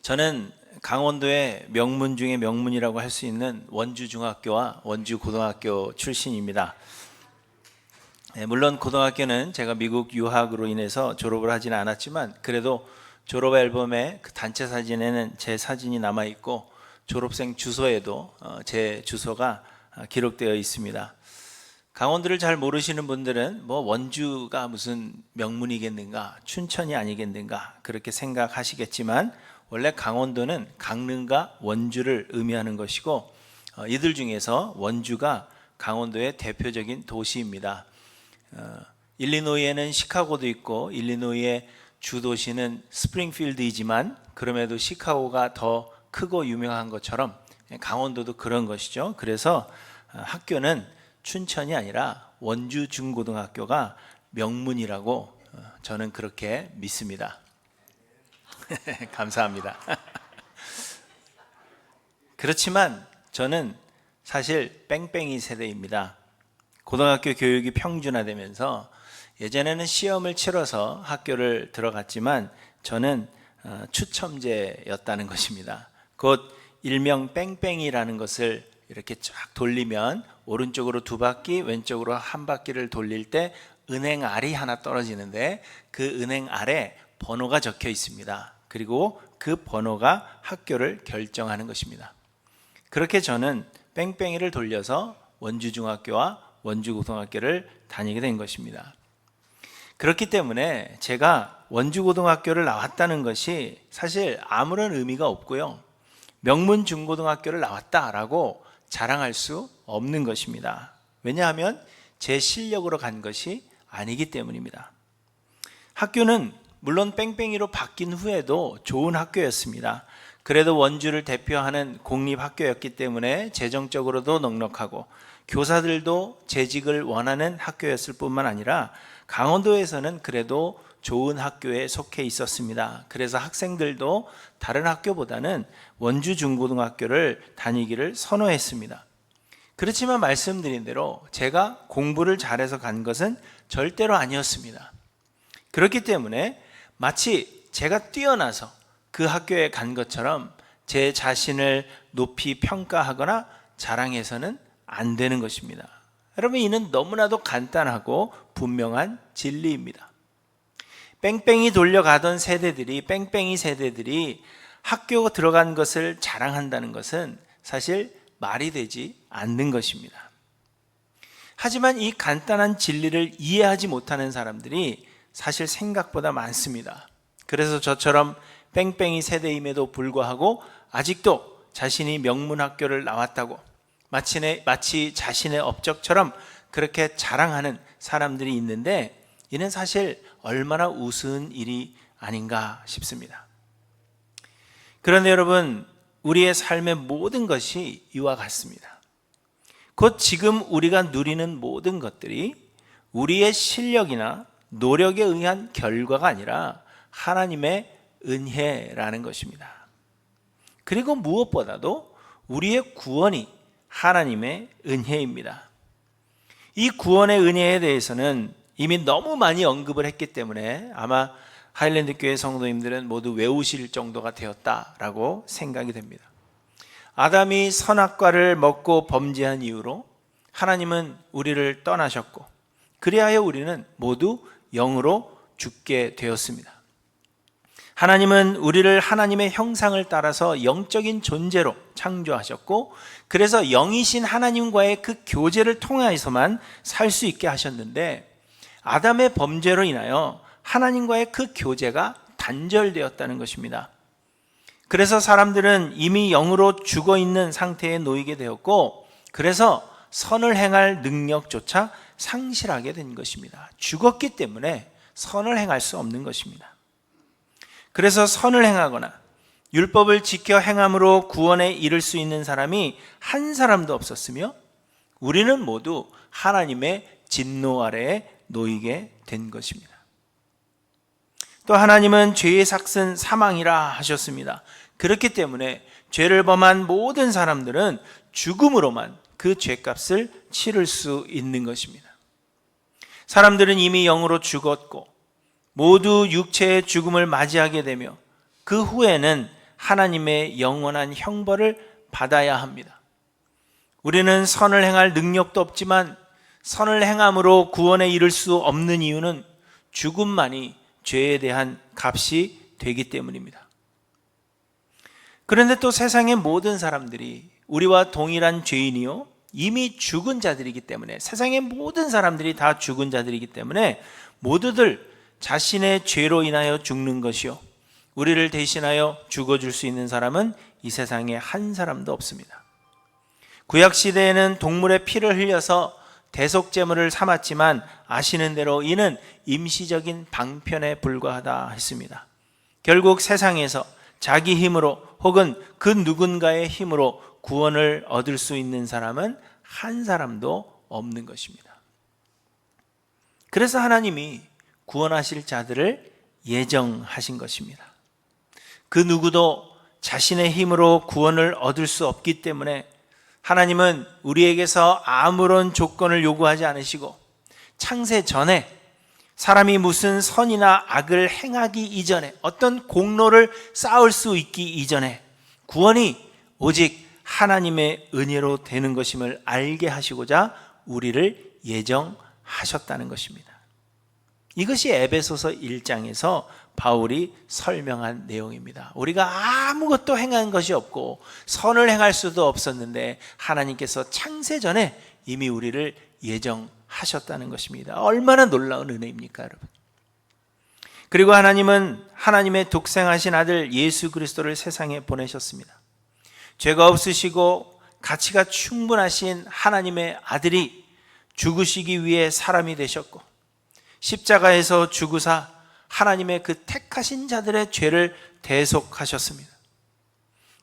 저는 강원도의 명문 중에 명문이라고 할 수 있는 원주중학교와 원주고등학교 출신입니다. 물론 고등학교는 제가 미국 유학으로 인해서 졸업을 하지는 않았지만 그래도 졸업 앨범에 그 단체 사진에는 제 사진이 남아 있고 졸업생 주소에도 제 주소가 기록되어 있습니다. 강원도를 잘 모르시는 분들은 뭐 원주가 무슨 명문이겠는가, 춘천이 아니겠는가 그렇게 생각하시겠지만 원래 강원도는 강릉과 원주를 의미하는 것이고 이들 중에서 원주가 강원도의 대표적인 도시입니다. 일리노이에는 시카고도 있고 일리노이의 주도시는 스프링필드이지만 그럼에도 시카고가 더 크고 유명한 것처럼 강원도도 그런 것이죠. 그래서 학교는 춘천이 아니라 원주 중고등학교가 명문이라고 저는 그렇게 믿습니다. 감사합니다. 그렇지만 저는 사실 뺑뺑이 세대입니다. 고등학교 교육이 평준화되면서 예전에는 시험을 치러서 학교를 들어갔지만 저는 추첨제였다는 것입니다. 곧 일명 뺑뺑이라는 것을 이렇게 쫙 돌리면 오른쪽으로 2바퀴, 왼쪽으로 1바퀴를 돌릴 때 은행 알이 하나 떨어지는데 그 은행 알에 번호가 적혀 있습니다. 그리고 그 번호가 학교를 결정하는 것입니다. 그렇게 저는 뺑뺑이를 돌려서 원주중학교와 원주고등학교를 다니게 된 것입니다. 그렇기 때문에 제가 원주고등학교를 나왔다는 것이 사실 아무런 의미가 없고요. 명문 중고등학교를 나왔다라고 자랑할 수 없는 것입니다. 왜냐하면 제 실력으로 간 것이 아니기 때문입니다. 학교는 물론 뺑뺑이로 바뀐 후에도 좋은 학교였습니다. 그래도 원주를 대표하는 공립학교였기 때문에 재정적으로도 넉넉하고 교사들도 재직을 원하는 학교였을 뿐만 아니라 강원도에서는 그래도 좋은 학교에 속해 있었습니다. 그래서 학생들도 다른 학교보다는 원주 중고등학교를 다니기를 선호했습니다. 그렇지만 말씀드린 대로 제가 공부를 잘해서 간 것은 절대로 아니었습니다. 그렇기 때문에 마치 제가 뛰어나서 그 학교에 간 것처럼 제 자신을 높이 평가하거나 자랑해서는 안 되는 것입니다. 여러분, 이는 너무나도 간단하고 분명한 진리입니다. 뺑뺑이 돌려가던 뺑뺑이 세대들이 학교 들어간 것을 자랑한다는 것은 사실 말이 되지 않는 것입니다. 하지만 이 간단한 진리를 이해하지 못하는 사람들이 사실 생각보다 많습니다. 그래서 저처럼 뺑뺑이 세대임에도 불구하고 아직도 자신이 명문학교를 나왔다고 마치 자신의 업적처럼 그렇게 자랑하는 사람들이 있는데 이는 사실 얼마나 우스운 일이 아닌가 싶습니다. 그런데 여러분, 우리의 삶의 모든 것이 이와 같습니다. 곧 지금 우리가 누리는 모든 것들이 우리의 실력이나 노력에 의한 결과가 아니라 하나님의 은혜라는 것입니다. 그리고 무엇보다도 우리의 구원이 하나님의 은혜입니다. 이 구원의 은혜에 대해서는 이미 너무 많이 언급을 했기 때문에 아마 하일랜드 교회 성도님들은 모두 외우실 정도가 되었다라고 생각이 됩니다. 아담이 선악과를 먹고 범죄한 이후로 하나님은 우리를 떠나셨고 그리하여 우리는 모두 영으로 죽게 되었습니다. 하나님은 우리를 하나님의 형상을 따라서 영적인 존재로 창조하셨고 그래서 영이신 하나님과의 그 교제를 통하여서만 살 수 있게 하셨는데 아담의 범죄로 인하여 하나님과의 그 교제가 단절되었다는 것입니다. 그래서 사람들은 이미 영으로 죽어 있는 상태에 놓이게 되었고 그래서 선을 행할 능력조차 상실하게 된 것입니다. 죽었기 때문에 선을 행할 수 없는 것입니다. 그래서 선을 행하거나 율법을 지켜 행함으로 구원에 이를 수 있는 사람이 한 사람도 없었으며 우리는 모두 하나님의 진노 아래에 놓이게 된 것입니다. 또 하나님은 죄의 삭은 사망이라 하셨습니다. 그렇기 때문에 죄를 범한 모든 사람들은 죽음으로만 그 죄값을 치를 수 있는 것입니다. 사람들은 이미 영으로 죽었고 모두 육체의 죽음을 맞이하게 되며 그 후에는 하나님의 영원한 형벌을 받아야 합니다. 우리는 선을 행할 능력도 없지만 선을 행함으로 구원에 이를 수 없는 이유는 죽음만이 죄에 대한 값이 되기 때문입니다. 그런데 또 세상의 모든 사람들이 우리와 동일한 죄인이요 이미 죽은 자들이기 때문에, 세상의 모든 사람들이 다 죽은 자들이기 때문에 모두들 자신의 죄로 인하여 죽는 것이요 우리를 대신하여 죽어줄 수 있는 사람은 이 세상에 한 사람도 없습니다. 구약시대에는 동물의 피를 흘려서 대속제물을 삼았지만 아시는 대로 이는 임시적인 방편에 불과하다 했습니다. 결국 세상에서 자기 힘으로 혹은 그 누군가의 힘으로 구원을 얻을 수 있는 사람은 한 사람도 없는 것입니다. 그래서 하나님이 구원하실 자들을 예정하신 것입니다. 그 누구도 자신의 힘으로 구원을 얻을 수 없기 때문에 하나님은 우리에게서 아무런 조건을 요구하지 않으시고 창세 전에 사람이 무슨 선이나 악을 행하기 이전에, 어떤 공로를 쌓을 수 있기 이전에 구원이 오직 하나님의 은혜로 되는 것임을 알게 하시고자 우리를 예정하셨다는 것입니다. 이것이 에베소서 1장에서 바울이 설명한 내용입니다. 우리가 아무것도 행한 것이 없고 선을 행할 수도 없었는데 하나님께서 창세 전에 이미 우리를 예정하셨다는 것입니다. 얼마나 놀라운 은혜입니까, 여러분? 그리고 하나님은 하나님의 독생하신 아들 예수 그리스도를 세상에 보내셨습니다. 죄가 없으시고 가치가 충분하신 하나님의 아들이 죽으시기 위해 사람이 되셨고 십자가에서 죽으사 하나님의 그 택하신 자들의 죄를 대속하셨습니다.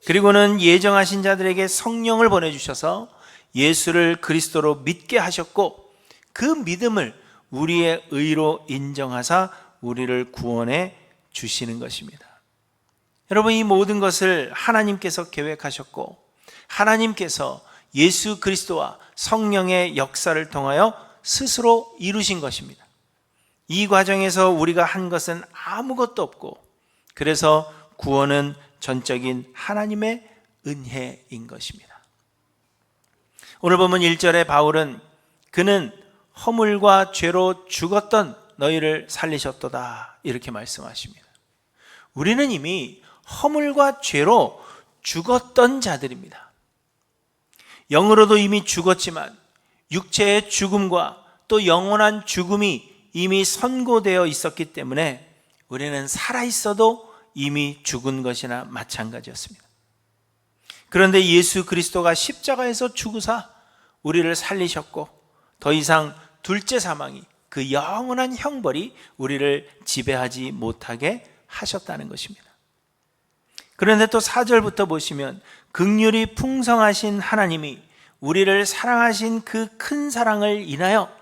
그리고는 예정하신 자들에게 성령을 보내주셔서 예수를 그리스도로 믿게 하셨고 그 믿음을 우리의 의로 인정하사 우리를 구원해 주시는 것입니다. 여러분, 이 모든 것을 하나님께서 계획하셨고 하나님께서 예수 그리스도와 성령의 역사를 통하여 스스로 이루신 것입니다. 이 과정에서 우리가 한 것은 아무것도 없고 그래서 구원은 전적인 하나님의 은혜인 것입니다. 오늘 보면 1절에 바울은 그는 허물과 죄로 죽었던 너희를 살리셨도다 이렇게 말씀하십니다. 우리는 이미 허물과 죄로 죽었던 자들입니다. 영으로도 이미 죽었지만 육체의 죽음과 또 영원한 죽음이 이미 선고되어 있었기 때문에 우리는 살아있어도 이미 죽은 것이나 마찬가지였습니다. 그런데 예수 그리스도가 십자가에서 죽으사 우리를 살리셨고 더 이상 둘째 사망이, 그 영원한 형벌이 우리를 지배하지 못하게 하셨다는 것입니다. 그런데 또 4절부터 보시면 긍휼이 풍성하신 하나님이 우리를 사랑하신 그 큰 사랑을 인하여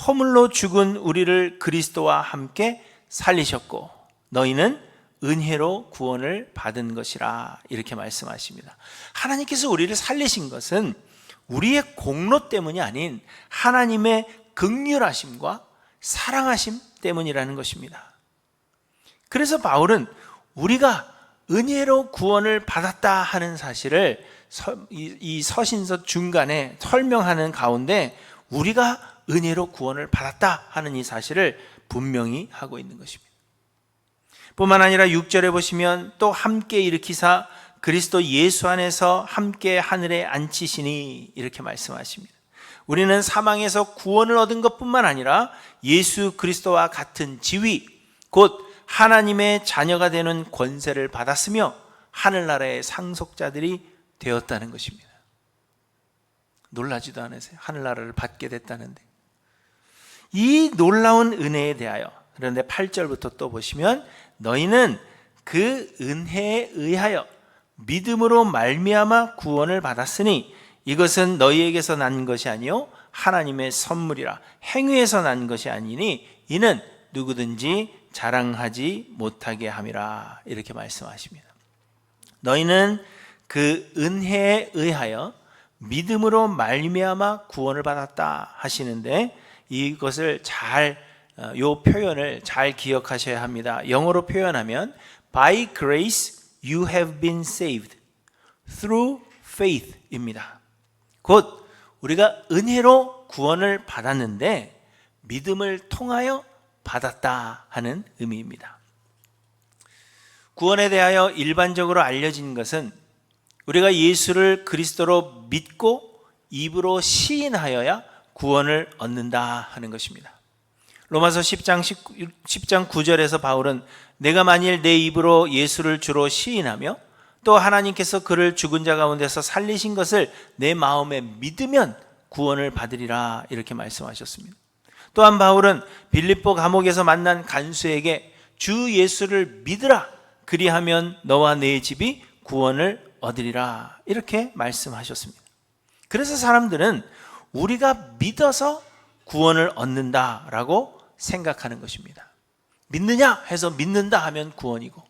허물로 죽은 우리를 그리스도와 함께 살리셨고 너희는 은혜로 구원을 받은 것이라 이렇게 말씀하십니다. 하나님께서 우리를 살리신 것은 우리의 공로 때문이 아닌 하나님의 긍휼하심과 사랑하심 때문이라는 것입니다. 그래서 바울은 우리가 은혜로 구원을 받았다 하는 사실을 이 서신서 중간에 설명하는 가운데 우리가 은혜로 구원을 받았다 하는 이 사실을 분명히 하고 있는 것입니다. 뿐만 아니라 6절에 보시면 또 함께 일으키사 그리스도 예수 안에서 함께 하늘에 앉히시니 이렇게 말씀하십니다. 우리는 사망에서 구원을 얻은 것뿐만 아니라 예수 그리스도와 같은 지위, 곧 하나님의 자녀가 되는 권세를 받았으며 하늘나라의 상속자들이 되었다는 것입니다. 놀라지도 않으세요? 하늘나라를 받게 됐다는데. 이 놀라운 은혜에 대하여, 그런데 8절부터 또 보시면 너희는 그 은혜에 의하여 믿음으로 말미암아 구원을 받았으니 이것은 너희에게서 난 것이 아니요 하나님의 선물이라. 행위에서 난 것이 아니니 이는 누구든지 자랑하지 못하게 함이라 이렇게 말씀하십니다. 너희는 그 은혜에 의하여 믿음으로 말미암아 구원을 받았다 하시는데 이것을 요 표현을 잘 기억하셔야 합니다. 영어로 표현하면 by grace you have been saved through faith입니다. 곧 우리가 은혜로 구원을 받았는데 믿음을 통하여 받았다 하는 의미입니다. 구원에 대하여 일반적으로 알려진 것은 우리가 예수를 그리스도로 믿고 입으로 시인하여야 구원을 얻는다 하는 것입니다. 로마서 10장 9절에서 바울은 내가 만일 내 입으로 예수를 주로 시인하며 또 하나님께서 그를 죽은 자 가운데서 살리신 것을 내 마음에 믿으면 구원을 받으리라 이렇게 말씀하셨습니다. 또한 바울은 빌립보 감옥에서 만난 간수에게 주 예수를 믿으라 그리하면 너와 네 집이 구원을 얻으리라 이렇게 말씀하셨습니다. 그래서 사람들은 우리가 믿어서 구원을 얻는다라고 생각하는 것입니다. 믿느냐 해서 믿는다 하면 구원이고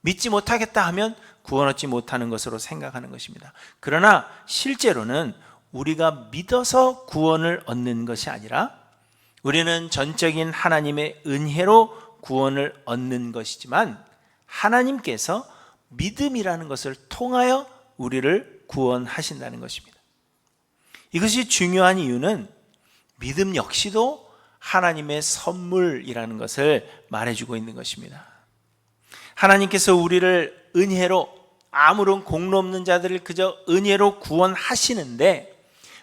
믿지 못하겠다 하면 구원 얻지 못하는 것으로 생각하는 것입니다. 그러나 실제로는 우리가 믿어서 구원을 얻는 것이 아니라 우리는 전적인 하나님의 은혜로 구원을 얻는 것이지만 하나님께서 믿음이라는 것을 통하여 우리를 구원하신다는 것입니다. 이것이 중요한 이유는 믿음 역시도 하나님의 선물이라는 것을 말해주고 있는 것입니다. 하나님께서 우리를 은혜로 아무런 공로 없는 자들을 그저 은혜로 구원하시는데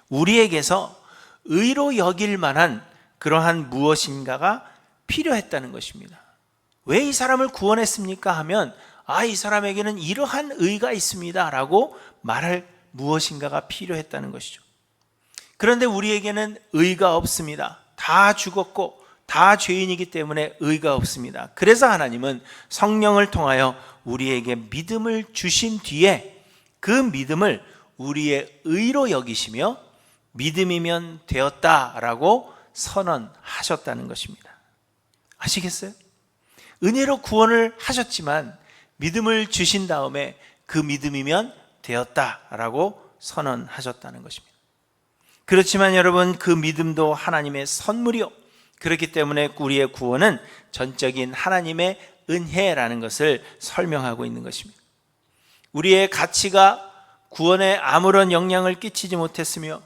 우리에게서 의로 여길 만한 그러한 무엇인가가 필요했다는 것입니다. 왜 이 사람을 구원했습니까? 하면 이 사람에게는 이러한 의가 있습니다 라고 말할 무엇인가가 필요했다는 것이죠. 그런데 우리에게는 의가 없습니다. 다 죽었고 다 죄인이기 때문에 의가 없습니다. 그래서 하나님은 성령을 통하여 우리에게 믿음을 주신 뒤에 그 믿음을 우리의 의로 여기시며 믿음이면 되었다라고 선언하셨다는 것입니다. 아시겠어요? 은혜로 구원을 하셨지만 믿음을 주신 다음에 그 믿음이면 되었다라고 선언하셨다는 것입니다. 그렇지만 여러분 그 믿음도 하나님의 선물이요. 그렇기 때문에 우리의 구원은 전적인 하나님의 은혜라는 것을 설명하고 있는 것입니다. 우리의 가치가 구원에 아무런 영향을 끼치지 못했으며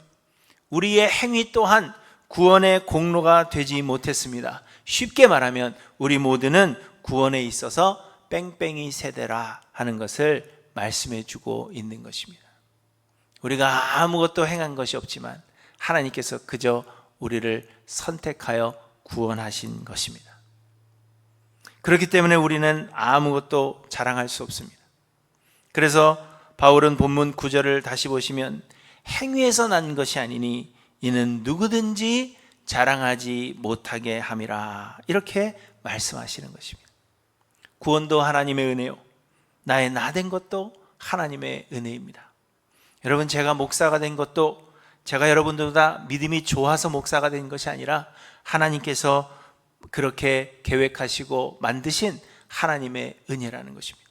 우리의 행위 또한 구원의 공로가 되지 못했습니다. 쉽게 말하면 우리 모두는 구원에 있어서 뺑뺑이 세대라 하는 것을 말씀해 주고 있는 것입니다. 우리가 아무것도 행한 것이 없지만 하나님께서 그저 우리를 선택하여 구원하신 것입니다. 그렇기 때문에 우리는 아무것도 자랑할 수 없습니다. 그래서 바울은 본문 9절을 다시 보시면 행위에서 난 것이 아니니 이는 누구든지 자랑하지 못하게 함이라 이렇게 말씀하시는 것입니다. 구원도 하나님의 은혜요 나의 나된 것도 하나님의 은혜입니다. 여러분 제가 목사가 된 것도 제가 여러분들보다 믿음이 좋아서 목사가 된 것이 아니라 하나님께서 그렇게 계획하시고 만드신 하나님의 은혜라는 것입니다.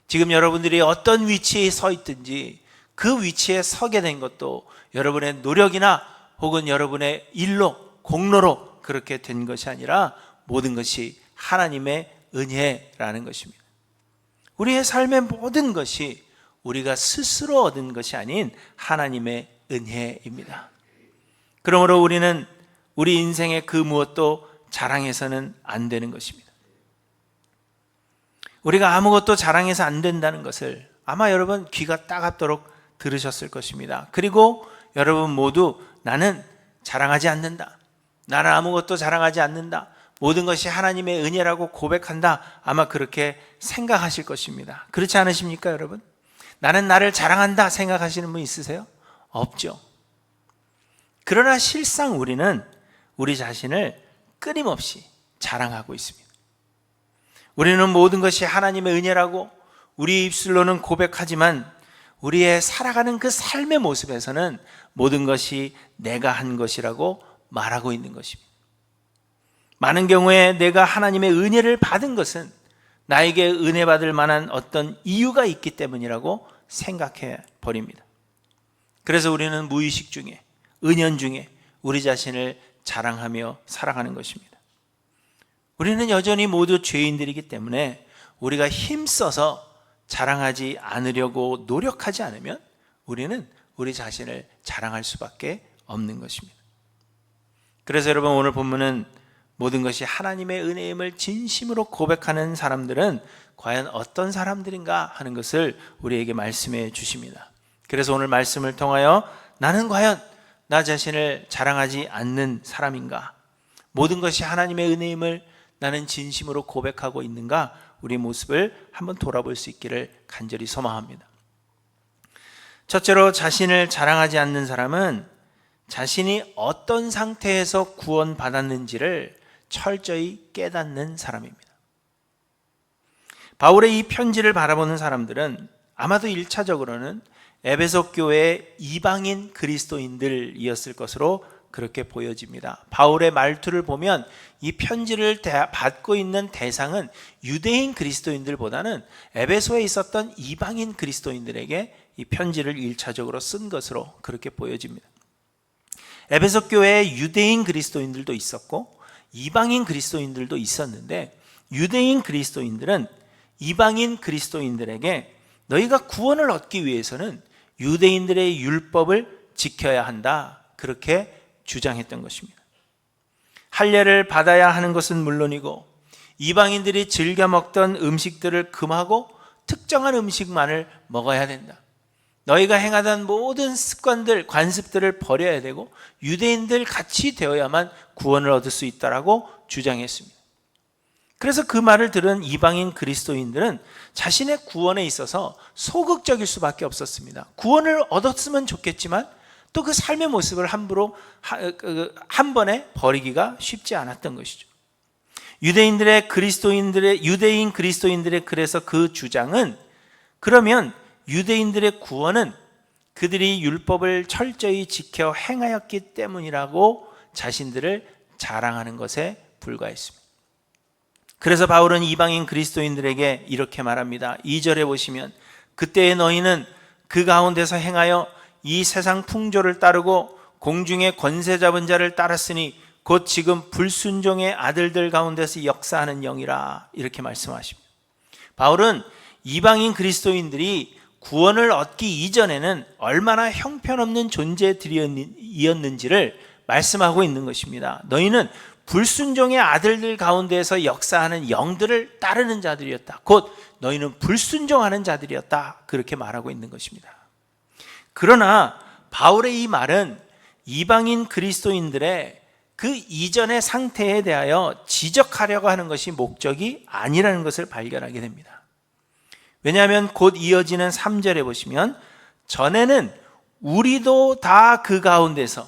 지금 여러분들이 어떤 위치에 서 있든지 그 위치에 서게 된 것도 여러분의 노력이나 혹은 여러분의 일로 공로로 그렇게 된 것이 아니라 모든 것이 하나님의 은혜라는 것입니다. 우리의 삶의 모든 것이 우리가 스스로 얻은 것이 아닌 하나님의 은혜입니다. 그러므로 우리는 우리 인생의 그 무엇도 자랑해서는 안 되는 것입니다. 우리가 아무것도 자랑해서 안 된다는 것을 아마 여러분 귀가 따갑도록 들으셨을 것입니다. 그리고 여러분 모두 나는 자랑하지 않는다. 나는 아무것도 자랑하지 않는다. 모든 것이 하나님의 은혜라고 고백한다. 아마 그렇게 생각하실 것입니다. 그렇지 않으십니까, 여러분? 나는 나를 자랑한다 생각하시는 분 있으세요? 없죠. 그러나 실상 우리는 우리 자신을 끊임없이 자랑하고 있습니다. 우리는 모든 것이 하나님의 은혜라고 우리 입술로는 고백하지만 우리의 살아가는 그 삶의 모습에서는 모든 것이 내가 한 것이라고 말하고 있는 것입니다. 많은 경우에 내가 하나님의 은혜를 받은 것은 나에게 은혜 받을 만한 어떤 이유가 있기 때문이라고 생각해 버립니다. 그래서 우리는 무의식 중에 은연 중에 우리 자신을 자랑하며 살아가는 것입니다. 우리는 여전히 모두 죄인들이기 때문에 우리가 힘써서 자랑하지 않으려고 노력하지 않으면 우리는 우리 자신을 자랑할 수밖에 없는 것입니다. 그래서 여러분, 오늘 본문은 모든 것이 하나님의 은혜임을 진심으로 고백하는 사람들은 과연 어떤 사람들인가 하는 것을 우리에게 말씀해 주십니다. 그래서 오늘 말씀을 통하여 나는 과연 나 자신을 자랑하지 않는 사람인가? 모든 것이 하나님의 은혜임을 나는 진심으로 고백하고 있는가? 우리 모습을 한번 돌아볼 수 있기를 간절히 소망합니다. 첫째로, 자신을 자랑하지 않는 사람은 자신이 어떤 상태에서 구원받았는지를 철저히 깨닫는 사람입니다. 바울의 이 편지를 바라보는 사람들은 아마도 1차적으로는 에베소 교회의 이방인 그리스도인들이었을 것으로 그렇게 보여집니다. 바울의 말투를 보면 이 편지를 받고 있는 대상은 유대인 그리스도인들보다는 에베소에 있었던 이방인 그리스도인들에게 이 편지를 1차적으로 쓴 것으로 그렇게 보여집니다. 에베소 교회에 유대인 그리스도인들도 있었고 이방인 그리스도인들도 있었는데, 유대인 그리스도인들은 이방인 그리스도인들에게 너희가 구원을 얻기 위해서는 유대인들의 율법을 지켜야 한다, 그렇게 주장했던 것입니다. 할례를 받아야 하는 것은 물론이고 이방인들이 즐겨 먹던 음식들을 금하고 특정한 음식만을 먹어야 된다. 너희가 행하던 모든 습관들, 관습들을 버려야 되고 유대인들 같이 되어야만 구원을 얻을 수 있다라고 주장했습니다. 그래서 그 말을 들은 이방인 그리스도인들은 자신의 구원에 있어서 소극적일 수밖에 없었습니다. 구원을 얻었으면 좋겠지만 또 그 삶의 모습을 함부로 한 번에 버리기가 쉽지 않았던 것이죠. 유대인 그리스도인들의 그래서 그 주장은, 그러면 유대인들의 구원은 그들이 율법을 철저히 지켜 행하였기 때문이라고 자신들을 자랑하는 것에 불과했습니다. 그래서 바울은 이방인 그리스도인들에게 이렇게 말합니다. 2절에 보시면, 그때의 너희는 그 가운데서 행하여 이 세상 풍조를 따르고 공중의 권세 잡은 자를 따랐으니 곧 지금 불순종의 아들들 가운데서 역사하는 영이라, 이렇게 말씀하십니다. 바울은 이방인 그리스도인들이 구원을 얻기 이전에는 얼마나 형편없는 존재들이었는지를 말씀하고 있는 것입니다. 너희는 불순종의 아들들 가운데서 역사하는 영들을 따르는 자들이었다. 곧 너희는 불순종하는 자들이었다, 그렇게 말하고 있는 것입니다. 그러나 바울의 이 말은 이방인 그리스도인들의 그 이전의 상태에 대하여 지적하려고 하는 것이 목적이 아니라는 것을 발견하게 됩니다. 왜냐하면 곧 이어지는 3절에 보시면, 전에는 우리도 다 그 가운데서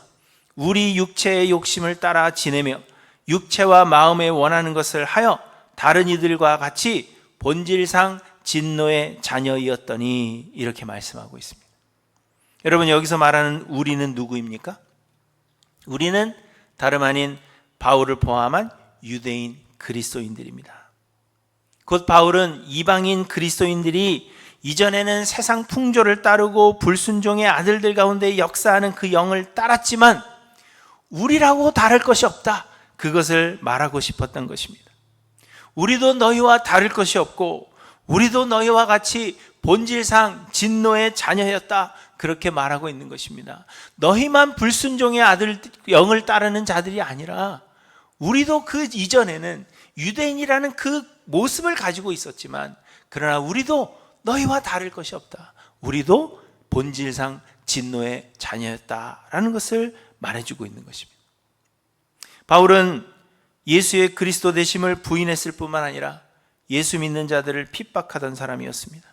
우리 육체의 욕심을 따라 지내며 육체와 마음에 원하는 것을 하여 다른 이들과 같이 본질상 진노의 자녀이었더니, 이렇게 말씀하고 있습니다. 여러분, 여기서 말하는 우리는 누구입니까? 우리는 다름 아닌 바울을 포함한 유대인 그리스도인들입니다. 곧 바울은 이방인 그리스도인들이 이전에는 세상 풍조를 따르고 불순종의 아들들 가운데 역사하는 그 영을 따랐지만 우리라고 다를 것이 없다, 그것을 말하고 싶었던 것입니다. 우리도 너희와 다를 것이 없고 우리도 너희와 같이 본질상 진노의 자녀였다, 그렇게 말하고 있는 것입니다. 너희만 불순종의 아들 영을 따르는 자들이 아니라 우리도 그 이전에는 유대인이라는 그 모습을 가지고 있었지만, 그러나 우리도 너희와 다를 것이 없다, 우리도 본질상 진노의 자녀였다라는 것을 말해주고 있는 것입니다. 바울은 예수의 그리스도 되심을 부인했을 뿐만 아니라 예수 믿는 자들을 핍박하던 사람이었습니다.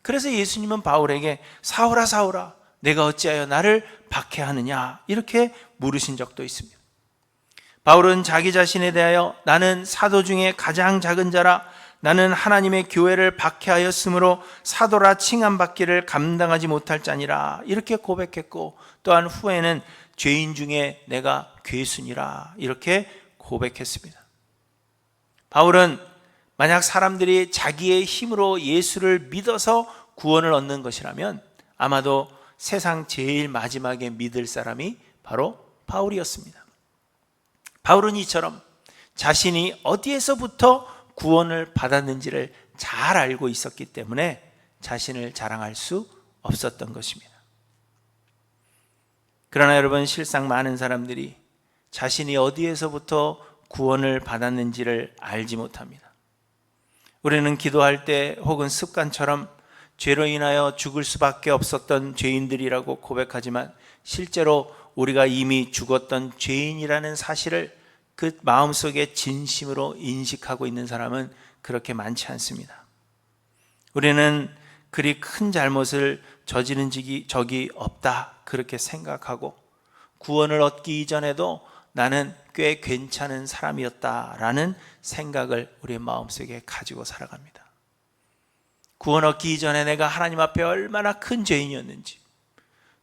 그래서 예수님은 바울에게 사울아 사울아 내가 어찌하여 나를 박해하느냐, 이렇게 물으신 적도 있습니다. 바울은 자기 자신에 대하여 나는 사도 중에 가장 작은 자라, 나는 하나님의 교회를 박해하였으므로 사도라 칭함받기를 감당하지 못할 자니라, 이렇게 고백했고, 또한 후에는 죄인 중에 내가 괴순이라, 이렇게 고백했습니다. 바울은 만약 사람들이 자기의 힘으로 예수를 믿어서 구원을 얻는 것이라면 아마도 세상 제일 마지막에 믿을 사람이 바로 바울이었습니다. 바울은 이처럼 자신이 어디에서부터 구원을 받았는지를 잘 알고 있었기 때문에 자신을 자랑할 수 없었던 것입니다. 그러나 여러분, 실상 많은 사람들이 자신이 어디에서부터 구원을 받았는지를 알지 못합니다. 우리는 기도할 때 혹은 습관처럼 죄로 인하여 죽을 수밖에 없었던 죄인들이라고 고백하지만 실제로 우리가 이미 죽었던 죄인이라는 사실을 그 마음속에 진심으로 인식하고 있는 사람은 그렇게 많지 않습니다. 우리는 그리 큰 잘못을 저지른 적이 없다 그렇게 생각하고 구원을 얻기 이전에도 나는 꽤 괜찮은 사람이었다라는 생각을 우리의 마음속에 가지고 살아갑니다. 구원 얻기 이전에 내가 하나님 앞에 얼마나 큰 죄인이었는지,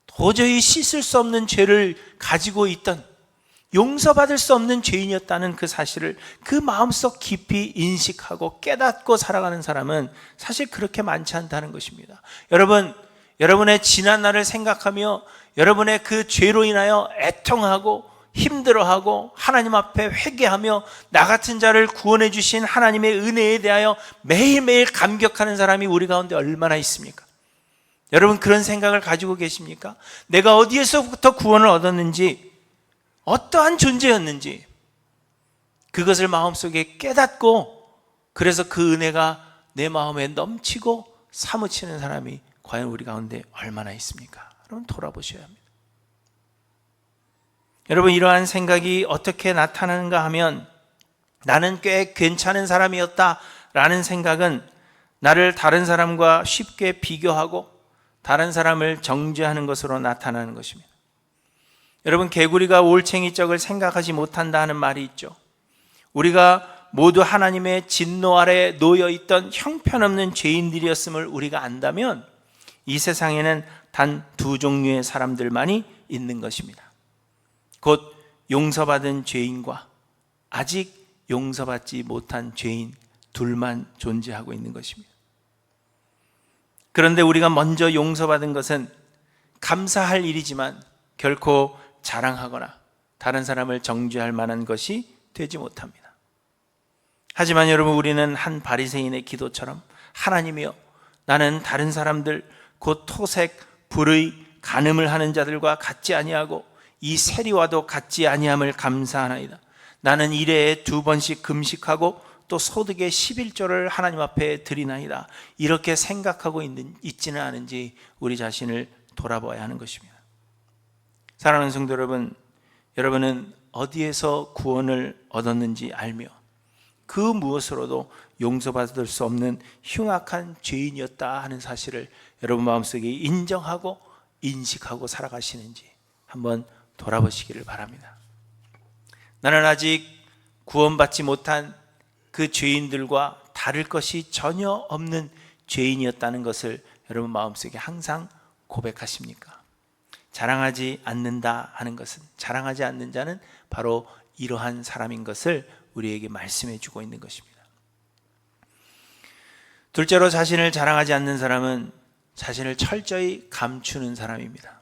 도저히 씻을 수 없는 죄를 가지고 있던, 용서받을 수 없는 죄인이었다는 그 사실을 그 마음속 깊이 인식하고 깨닫고 살아가는 사람은 사실 그렇게 많지 않다는 것입니다. 여러분의 지난 날을 생각하며 여러분의 그 죄로 인하여 애통하고 힘들어하고 하나님 앞에 회개하며 나 같은 자를 구원해 주신 하나님의 은혜에 대하여 매일매일 감격하는 사람이 우리 가운데 얼마나 있습니까? 여러분, 그런 생각을 가지고 계십니까? 내가 어디에서부터 구원을 얻었는지, 어떠한 존재였는지 그것을 마음속에 깨닫고, 그래서 그 은혜가 내 마음에 넘치고 사무치는 사람이 과연 우리 가운데 얼마나 있습니까? 여러분, 돌아보셔야 합니다. 여러분, 이러한 생각이 어떻게 나타나는가 하면, 나는 꽤 괜찮은 사람이었다라는 생각은 나를 다른 사람과 쉽게 비교하고 다른 사람을 정죄하는 것으로 나타나는 것입니다. 여러분, 개구리가 올챙이 쩍을 생각하지 못한다 하는 말이 있죠. 우리가 모두 하나님의 진노 아래 놓여있던 형편없는 죄인들이었음을 우리가 안다면 이 세상에는 단 두 종류의 사람들만이 있는 것입니다. 곧 용서받은 죄인과 아직 용서받지 못한 죄인 둘만 존재하고 있는 것입니다. 그런데 우리가 먼저 용서받은 것은 감사할 일이지만 결코 자랑하거나 다른 사람을 정죄할 만한 것이 되지 못합니다. 하지만 여러분, 우리는 한 바리새인의 기도처럼 하나님이여, 나는 다른 사람들 곧 토색, 불의, 간음을 하는 자들과 같지 아니하고 이 세리와도 같지 아니함을 감사하나이다. 나는 일회에 2번씩 금식하고 또 소득의 11조를 하나님 앞에 드리나이다. 이렇게 생각하고 있지는 않은지 우리 자신을 돌아봐야 하는 것입니다. 사랑하는 성도 여러분, 여러분은 어디에서 구원을 얻었는지 알며 그 무엇으로도 용서받을 수 없는 흉악한 죄인이었다 하는 사실을 여러분 마음속에 인정하고 인식하고 살아가시는지 한번 돌아보시기를 바랍니다. 나는 아직 구원받지 못한 그 죄인들과 다를 것이 전혀 없는 죄인이었다는 것을 여러분 마음속에 항상 고백하십니까? 자랑하지 않는다 하는 것은, 자랑하지 않는 자는 바로 이러한 사람인 것을 우리에게 말씀해 주고 있는 것입니다. 둘째로, 자신을 자랑하지 않는 사람은 자신을 철저히 감추는 사람입니다.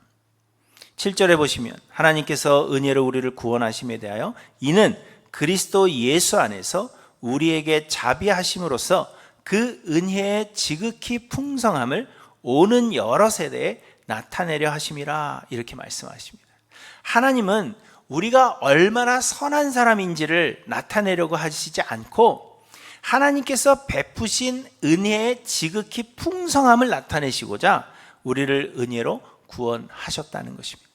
7절에 보시면 하나님께서 은혜로 우리를 구원하심에 대하여 이는 그리스도 예수 안에서 우리에게 자비하심으로써 그 은혜의 지극히 풍성함을 오는 여러 세대에 나타내려 하심이라, 이렇게 말씀하십니다. 하나님은 우리가 얼마나 선한 사람인지를 나타내려고 하시지 않고 하나님께서 베푸신 은혜의 지극히 풍성함을 나타내시고자 우리를 은혜로 구원하셨다는 것입니다.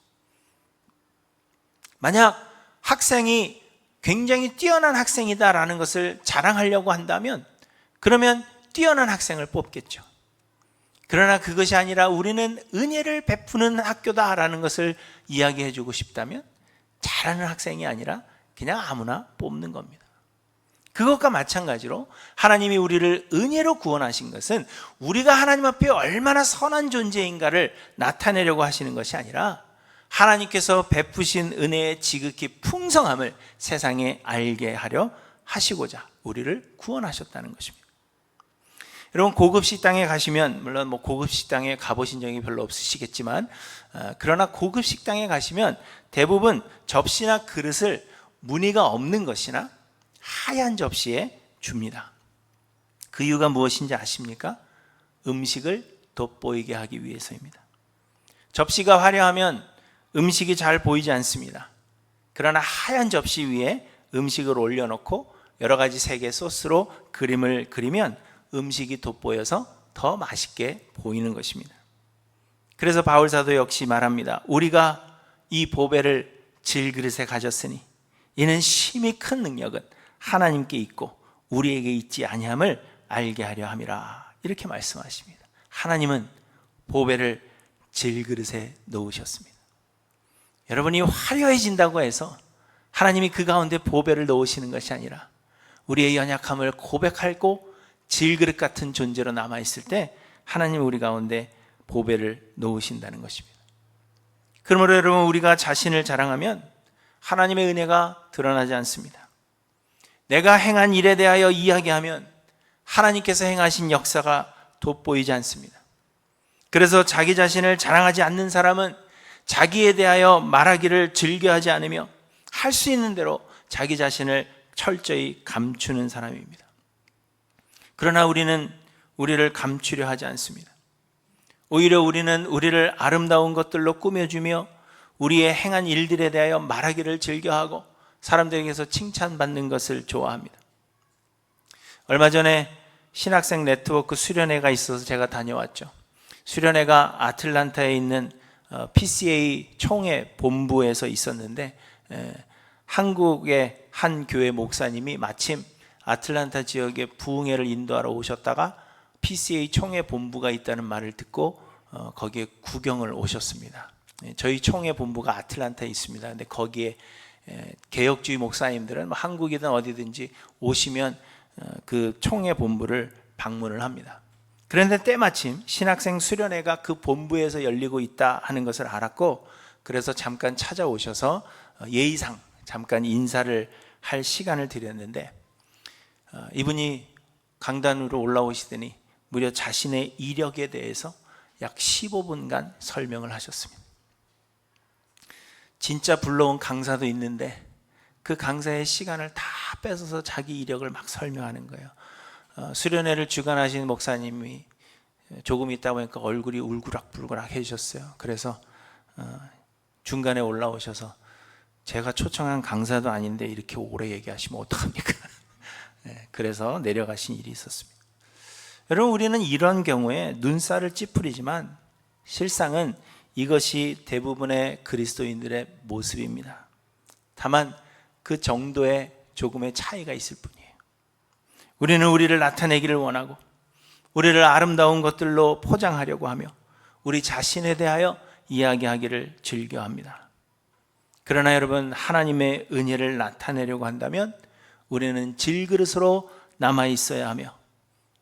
만약 학생이 굉장히 뛰어난 학생이다라는 것을 자랑하려고 한다면 그러면 뛰어난 학생을 뽑겠죠. 그러나 그것이 아니라 우리는 은혜를 베푸는 학교다라는 것을 이야기해 주고 싶다면 잘하는 학생이 아니라 그냥 아무나 뽑는 겁니다. 그것과 마찬가지로 하나님이 우리를 은혜로 구원하신 것은 우리가 하나님 앞에 얼마나 선한 존재인가를 나타내려고 하시는 것이 아니라 하나님께서 베푸신 은혜의 지극히 풍성함을 세상에 알게 하려 하시고자 우리를 구원하셨다는 것입니다. 여러분, 고급 식당에 가시면, 물론 고급 식당에 가보신 적이 별로 없으시겠지만, 그러나 고급 식당에 가시면 대부분 접시나 그릇을 무늬가 없는 것이나 하얀 접시에 줍니다. 그 이유가 무엇인지 아십니까? 음식을 돋보이게 하기 위해서입니다. 접시가 화려하면 음식이 잘 보이지 않습니다. 그러나 하얀 접시 위에 음식을 올려놓고 여러 가지 색의 소스로 그림을 그리면 음식이 돋보여서 더 맛있게 보이는 것입니다. 그래서 바울사도 역시 말합니다. 우리가 이 보배를 질그릇에 가졌으니 이는 심히 큰 능력은 하나님께 있고 우리에게 있지 아니함을 알게 하려 함이라. 이렇게 말씀하십니다. 하나님은 보배를 질그릇에 놓으셨습니다. 여러분이 화려해진다고 해서 하나님이 그 가운데 보배를 놓으시는 것이 아니라 우리의 연약함을 고백하고 질그릇 같은 존재로 남아있을 때 하나님이 우리 가운데 보배를 놓으신다는 것입니다. 그러므로 여러분, 우리가 자신을 자랑하면 하나님의 은혜가 드러나지 않습니다. 내가 행한 일에 대하여 이야기하면 하나님께서 행하신 역사가 돋보이지 않습니다. 그래서 자기 자신을 자랑하지 않는 사람은 자기에 대하여 말하기를 즐겨하지 않으며 할 수 있는 대로 자기 자신을 철저히 감추는 사람입니다. 그러나 우리는 우리를 감추려 하지 않습니다. 오히려 우리는 우리를 아름다운 것들로 꾸며주며 우리의 행한 일들에 대하여 말하기를 즐겨하고 사람들에게서 칭찬받는 것을 좋아합니다. 얼마 전에 신학생 네트워크 수련회가 있어서 제가 다녀왔죠. 수련회가 아틀란타에 있는 PCA 총회 본부에서 있었는데 한국의 한 교회 목사님이 마침 아틀란타 지역에 부흥회를 인도하러 오셨다가 PCA 총회 본부가 있다는 말을 듣고 거기에 구경을 오셨습니다. 저희 총회 본부가 아틀란타에 있습니다. 근데 거기에 개혁주의 목사님들은 한국이든 어디든지 오시면 그 총회 본부를 방문을 합니다. 그런데 때마침 신학생 수련회가 그 본부에서 열리고 있다 하는 것을 알았고, 그래서 잠깐 찾아오셔서 예의상 잠깐 인사를 할 시간을 드렸는데, 이분이 강단으로 올라오시더니 무려 자신의 이력에 대해서 약 15분간 설명을 하셨습니다. 진짜 불러온 강사도 있는데 그 강사의 시간을 다 뺏어서 자기 이력을 막 설명하는 거예요. 수련회를 주관하신 목사님이 조금 있다 보니까 얼굴이 울그락불그락 해주셨어요. 그래서 중간에 올라오셔서 제가 초청한 강사도 아닌데 이렇게 오래 얘기하시면 어떡합니까? 그래서 내려가신 일이 있었습니다. 여러분, 우리는 이런 경우에 눈살을 찌푸리지만 실상은 이것이 대부분의 그리스도인들의 모습입니다. 다만 그 정도의 조금의 차이가 있을 뿐이에요. 우리는 우리를 나타내기를 원하고 우리를 아름다운 것들로 포장하려고 하며 우리 자신에 대하여 이야기하기를 즐겨합니다. 그러나 여러분, 하나님의 은혜를 나타내려고 한다면 우리는 질그릇으로 남아있어야 하며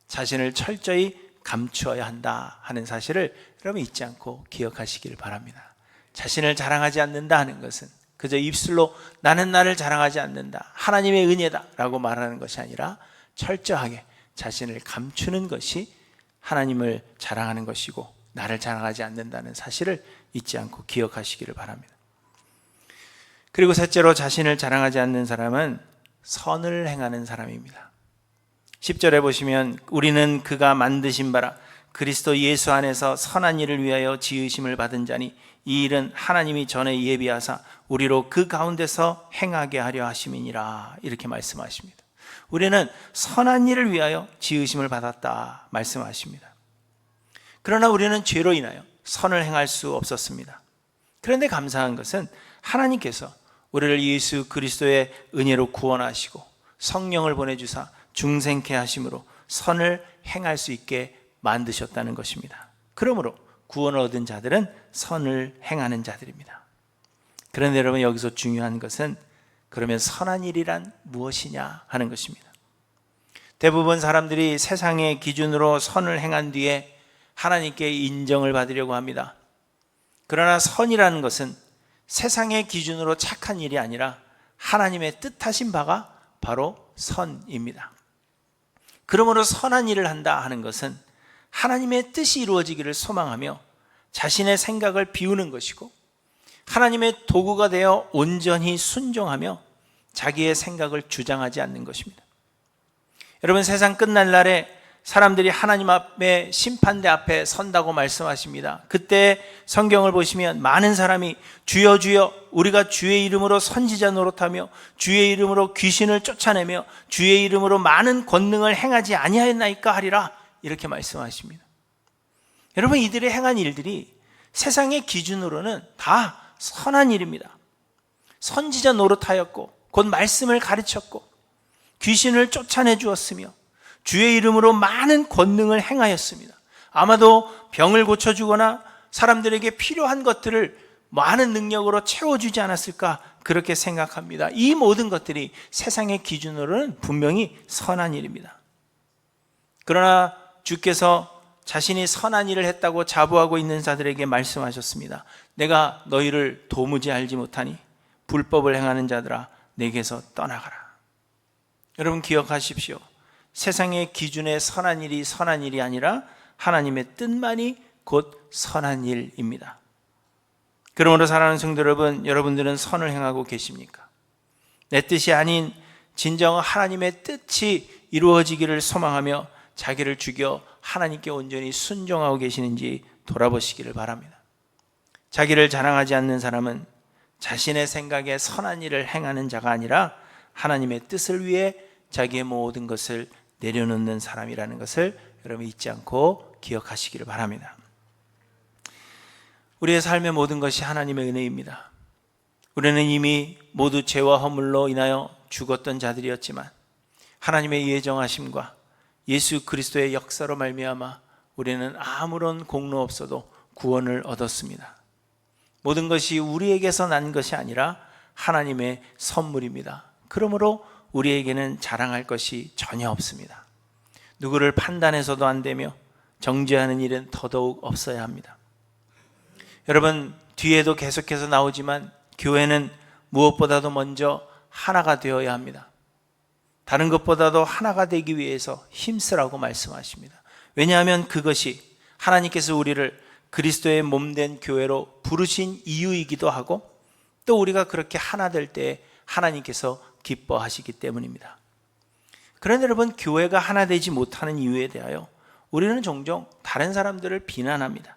자신을 철저히 감추어야 한다 하는 사실을 여러분 잊지 않고 기억하시길 바랍니다. 자신을 자랑하지 않는다 하는 것은 그저 입술로 나는 나를 자랑하지 않는다, 하나님의 은혜다 라고 말하는 것이 아니라 철저하게 자신을 감추는 것이 하나님을 자랑하는 것이고 나를 자랑하지 않는다는 사실을 잊지 않고 기억하시기를 바랍니다. 그리고 셋째로, 자신을 자랑하지 않는 사람은 선을 행하는 사람입니다. 10절에 보시면 우리는 그가 만드신 바라 그리스도 예수 안에서 선한 일을 위하여 지으심을 받은 자니 이 일은 하나님이 전에 예비하사 우리로 그 가운데서 행하게 하려 하심이니라. 이렇게 말씀하십니다. 우리는 선한 일을 위하여 지으심을 받았다 말씀하십니다. 그러나 우리는 죄로 인하여 선을 행할 수 없었습니다. 그런데 감사한 것은 하나님께서 우리를 예수 그리스도의 은혜로 구원하시고 성령을 보내주사 중생케 하심으로 선을 행할 수 있게 만드셨다는 것입니다. 그러므로 구원을 얻은 자들은 선을 행하는 자들입니다. 그런데 여러분, 여기서 중요한 것은 그러면 선한 일이란 무엇이냐 하는 것입니다. 대부분 사람들이 세상의 기준으로 선을 행한 뒤에 하나님께 인정을 받으려고 합니다. 그러나 선이라는 것은 세상의 기준으로 착한 일이 아니라 하나님의 뜻하신 바가 바로 선입니다. 그러므로 선한 일을 한다 하는 것은 하나님의 뜻이 이루어지기를 소망하며 자신의 생각을 비우는 것이고 하나님의 도구가 되어 온전히 순종하며 자기의 생각을 주장하지 않는 것입니다. 여러분, 세상 끝날 날에 사람들이 하나님 앞에 심판대 앞에 선다고 말씀하십니다. 그때 성경을 보시면 많은 사람이 주여 주여 우리가 주의 이름으로 선지자 노릇하며 주의 이름으로 귀신을 쫓아내며 주의 이름으로 많은 권능을 행하지 아니하였나이까 하리라, 이렇게 말씀하십니다. 여러분, 이들의 행한 일들이 세상의 기준으로는 다 선한 일입니다. 선지자 노릇하였고 곧 말씀을 가르쳤고 귀신을 쫓아내 주었으며 주의 이름으로 많은 권능을 행하였습니다. 아마도 병을 고쳐주거나 사람들에게 필요한 것들을 많은 능력으로 채워주지 않았을까, 그렇게 생각합니다. 이 모든 것들이 세상의 기준으로는 분명히 선한 일입니다. 그러나 주께서 자신이 선한 일을 했다고 자부하고 있는 자들에게 말씀하셨습니다. 내가 너희를 도무지 알지 못하니 불법을 행하는 자들아 내게서 떠나가라. 여러분, 기억하십시오. 세상의 기준에 선한 일이 선한 일이 아니라 하나님의 뜻만이 곧 선한 일입니다. 그러므로 사랑하는 성도 여러분, 여러분들은 선을 행하고 계십니까? 내 뜻이 아닌 진정 하나님의 뜻이 이루어지기를 소망하며 자기를 죽여 하나님께 온전히 순종하고 계시는지 돌아보시기를 바랍니다. 자기를 자랑하지 않는 사람은 자신의 생각에 선한 일을 행하는 자가 아니라 하나님의 뜻을 위해 자기의 모든 것을 내려놓는 사람이라는 것을 여러분 잊지 않고 기억하시기를 바랍니다. 우리의 삶의 모든 것이 하나님의 은혜입니다. 우리는 이미 모두 죄와 허물로 인하여 죽었던 자들이었지만 하나님의 예정하심과 예수 그리스도의 역사로 말미암아 우리는 아무런 공로 없어도 구원을 얻었습니다. 모든 것이 우리에게서 난 것이 아니라 하나님의 선물입니다. 그러므로 우리에게는 자랑할 것이 전혀 없습니다. 누구를 판단해서도 안 되며 정죄하는 일은 더더욱 없어야 합니다. 여러분, 뒤에도 계속해서 나오지만 교회는 무엇보다도 먼저 하나가 되어야 합니다. 다른 것보다도 하나가 되기 위해서 힘쓰라고 말씀하십니다. 왜냐하면 그것이 하나님께서 우리를 그리스도의 몸된 교회로 부르신 이유이기도 하고 또 우리가 그렇게 하나 될 때 하나님께서 기뻐하시기 때문입니다. 그런데 여러분, 교회가 하나 되지 못하는 이유에 대하여 우리는 종종 다른 사람들을 비난합니다.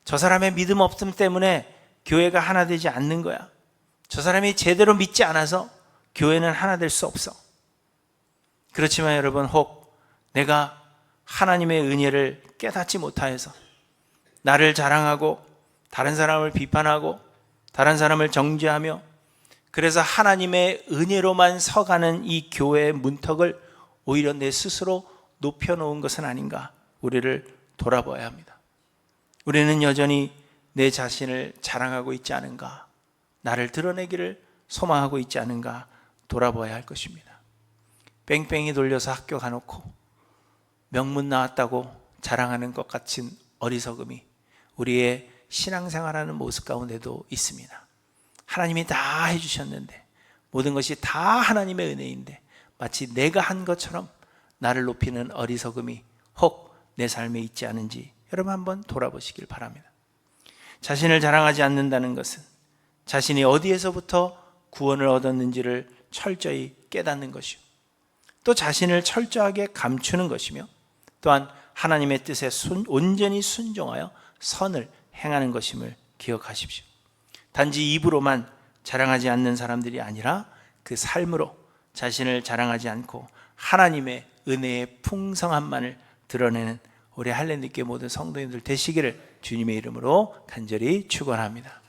저 사람의 믿음 없음 때문에 교회가 하나 되지 않는 거야. 저 사람이 제대로 믿지 않아서 교회는 하나 될 수 없어. 그렇지만 여러분, 혹 내가 하나님의 은혜를 깨닫지 못하여서 나를 자랑하고 다른 사람을 비판하고 다른 사람을 정죄하며 그래서 하나님의 은혜로만 서가는 이 교회의 문턱을 오히려 내 스스로 높여놓은 것은 아닌가, 우리를 돌아봐야 합니다. 우리는 여전히 내 자신을 자랑하고 있지 않은가, 나를 드러내기를 소망하고 있지 않은가 돌아봐야 할 것입니다. 뺑뺑이 돌려서 학교 가놓고 명문 나왔다고 자랑하는 것 같은 어리석음이 우리의 신앙생활하는 모습 가운데도 있습니다. 하나님이 다 해주셨는데, 모든 것이 다 하나님의 은혜인데 마치 내가 한 것처럼 나를 높이는 어리석음이 혹 내 삶에 있지 않은지 여러분 한번 돌아보시길 바랍니다. 자신을 자랑하지 않는다는 것은 자신이 어디에서부터 구원을 얻었는지를 철저히 깨닫는 것이요, 또 자신을 철저하게 감추는 것이며 또한 하나님의 뜻에 온전히 순종하여 선을 행하는 것임을 기억하십시오. 단지 입으로만 자랑하지 않는 사람들이 아니라 그 삶으로 자신을 자랑하지 않고 하나님의 은혜의 풍성함만을 드러내는 우리 할렐루야 모든 성도님들 되시기를 주님의 이름으로 간절히 축원합니다.